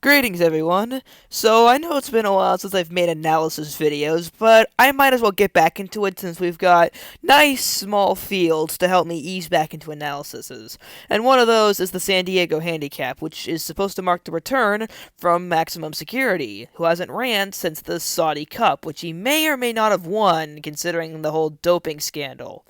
Greetings, everyone. So, I know it's been a while since I've made analysis videos, but I might as well get back into it since we've got nice small fields to help me ease back into analyses. And one of those is the San Diego Handicap, which is supposed to mark the return from Maximum Security, who hasn't ran since the Saudi Cup, which he may or may not have won, considering the whole doping scandal.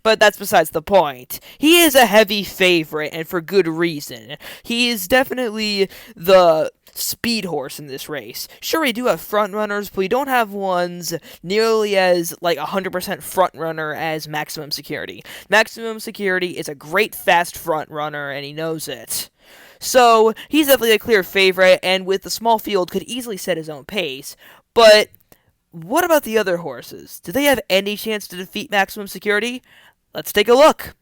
But that's besides the point. He is a heavy favorite, and for good reason. He is definitely the speed horse in this race. Sure, we do have front runners, but we don't have ones nearly as, 100% front runner as Maximum Security. Maximum Security is a great fast front runner, and he knows it. So, he's definitely a clear favorite, and with the small field, could easily set his own pace. But what about the other horses? Do they have any chance to defeat Maximum Security? Let's take a look.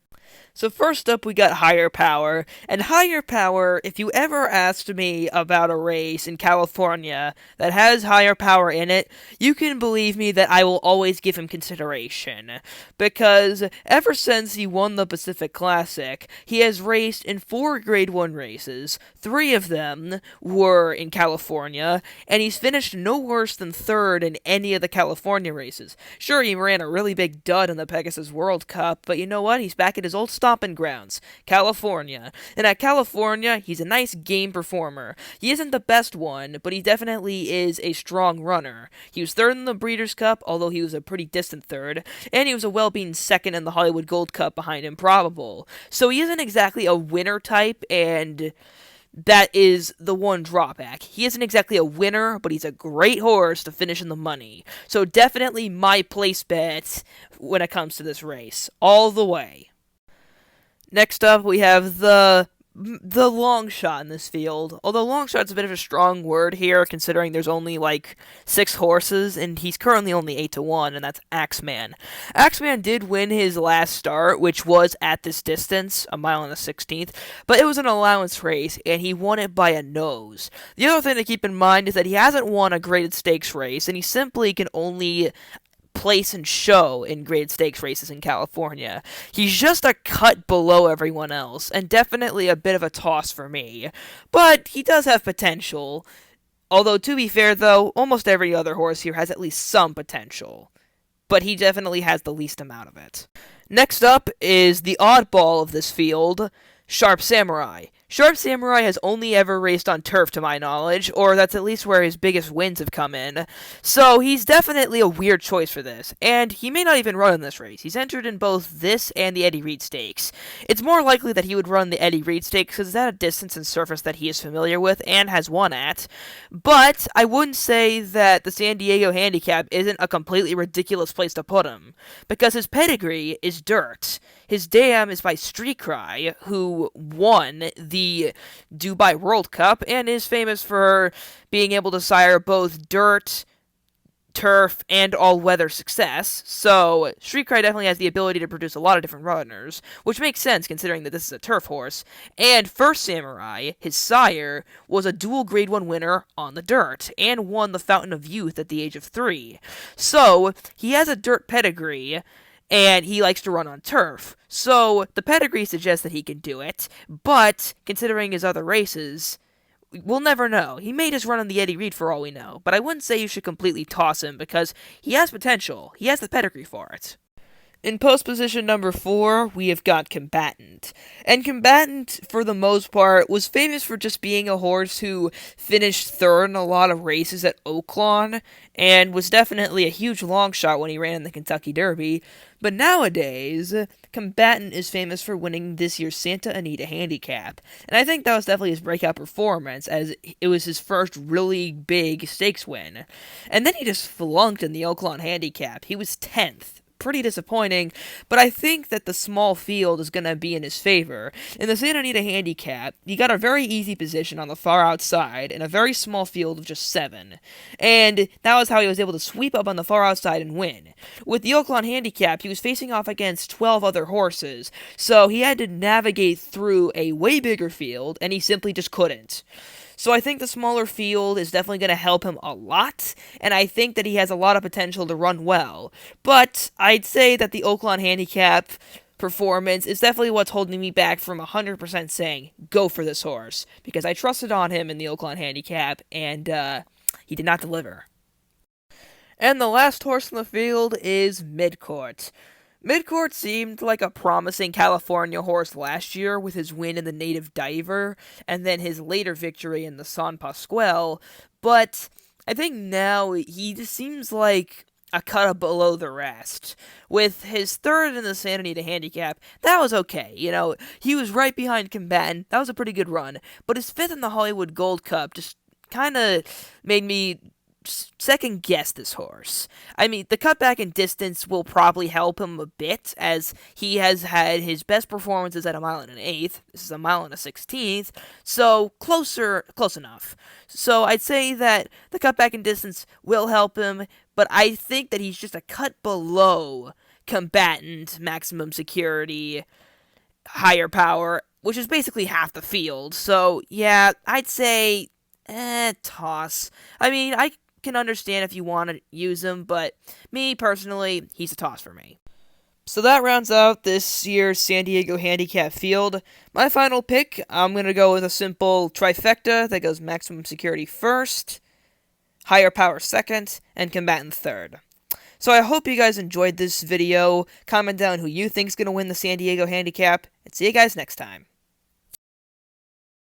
So first up, we got Higher Power. And Higher Power, if you ever asked me about a race in California that has Higher Power in it, you can believe me that I will always give him consideration. Because ever since he won the Pacific Classic, he has raced in 4 Grade 1 races. 3 of them were in California, and he's finished no worse than 3rd in any of the California races. Sure, he ran a really big dud in the Pegasus World Cup, but you know what? He's back at his old stomping grounds, California. And at California, he's a nice game performer. He isn't the best one, but he definitely is a strong runner. He was 3rd in the Breeders' Cup, although he was a pretty distant 3rd, and he was a well-beaten 2nd in the Hollywood Gold Cup behind Improbable. So he isn't exactly a winner type, and that is the one drawback. He isn't exactly a winner, but he's a great horse to finish in the money. So definitely my place bet when it comes to this race, all the way. Next up, we have the long shot in this field. Although long shot's a bit of a strong word here, considering there's only 6 horses, and he's currently only 8-1, and that's Axeman. Axeman did win his last start, which was at this distance, 1.16 miles, but it was an allowance race, and he won it by a nose. The other thing to keep in mind is that he hasn't won a graded stakes race, and he simply can only place and show in graded stakes races in California. He's just a cut below everyone else, and definitely a bit of a toss for me. But he does have potential. Although, to be fair though, almost every other horse here has at least some potential. But he definitely has the least amount of it. Next up is the oddball of this field, Sharp Samurai. Sharp Samurai has only ever raced on turf, to my knowledge, or that's at least where his biggest wins have come in. So he's definitely a weird choice for this, and he may not even run in this race. He's entered in both this and the Eddie Reed Stakes. It's more likely that he would run the Eddie Reed Stakes because it's at a distance and surface that he is familiar with and has won at. But I wouldn't say that the San Diego Handicap isn't a completely ridiculous place to put him, because his pedigree is dirt. His dam is by Street Cry, who won the Dubai World Cup and is famous for being able to sire both dirt, turf, and all-weather success. So Street Cry definitely has the ability to produce a lot of different runners, which makes sense considering that this is a turf horse. And First Samurai, his sire, was a dual Grade 1 winner on the dirt and won the Fountain of Youth at the age of 3. So he has a dirt pedigree, and he likes to run on turf. So the pedigree suggests that he can do it, but considering his other races, we'll never know. He may just run on the Eddie Reed for all we know, but I wouldn't say you should completely toss him because he has potential. He has the pedigree for it. In post position number 4, we have got Combatant. And Combatant, for the most part, was famous for just being a horse who finished 3rd in a lot of races at Oaklawn, and was definitely a huge long shot when he ran in the Kentucky Derby. But nowadays, Combatant is famous for winning this year's Santa Anita Handicap. And I think that was definitely his breakout performance, as it was his first really big stakes win. And then he just flunked in the Oaklawn Handicap. He was 10th. Pretty disappointing, but I think that the small field is going to be in his favor. In the Santa Anita Handicap, he got a very easy position on the far outside in a very small field of just 7, and that was how he was able to sweep up on the far outside and win. With the Oaklawn Handicap, he was facing off against 12 other horses, so he had to navigate through a way bigger field, and he simply just couldn't. So I think the smaller field is definitely going to help him a lot, and I think that he has a lot of potential to run well. But I'd say that the Oaklawn Handicap performance is definitely what's holding me back from 100% saying go for this horse, because I trusted on him in the Oakland Handicap, and he did not deliver. And the last horse in the field is Midcourt. Midcourt seemed like a promising California horse last year with his win in the Native Diver and then his later victory in the San Pasquale, but I think now he just seems like a cut below the rest. With his third in the Santa Anita Handicap, that was okay. He was right behind Combatant. That was a pretty good run. But his fifth in the Hollywood Gold Cup just kind of made me second guess this horse. I mean, the cutback in distance will probably help him a bit, as he has had his best performances at a mile and an eighth. This is a mile and a 16th, so close enough. So I'd say that the cutback in distance will help him, but I think that he's just a cut below Combatant, maximum security, higher power, which is basically half the field. So yeah, I'd say toss. I mean, I can understand if you want to use him, but me personally, he's a toss for me. So that rounds out this year's San Diego Handicap field. My final pick, I'm going to go with a simple trifecta that goes maximum security first, higher power second, and combatant third. So I hope you guys enjoyed this video. Comment down who you think's going to win the San Diego Handicap, and see you guys next time.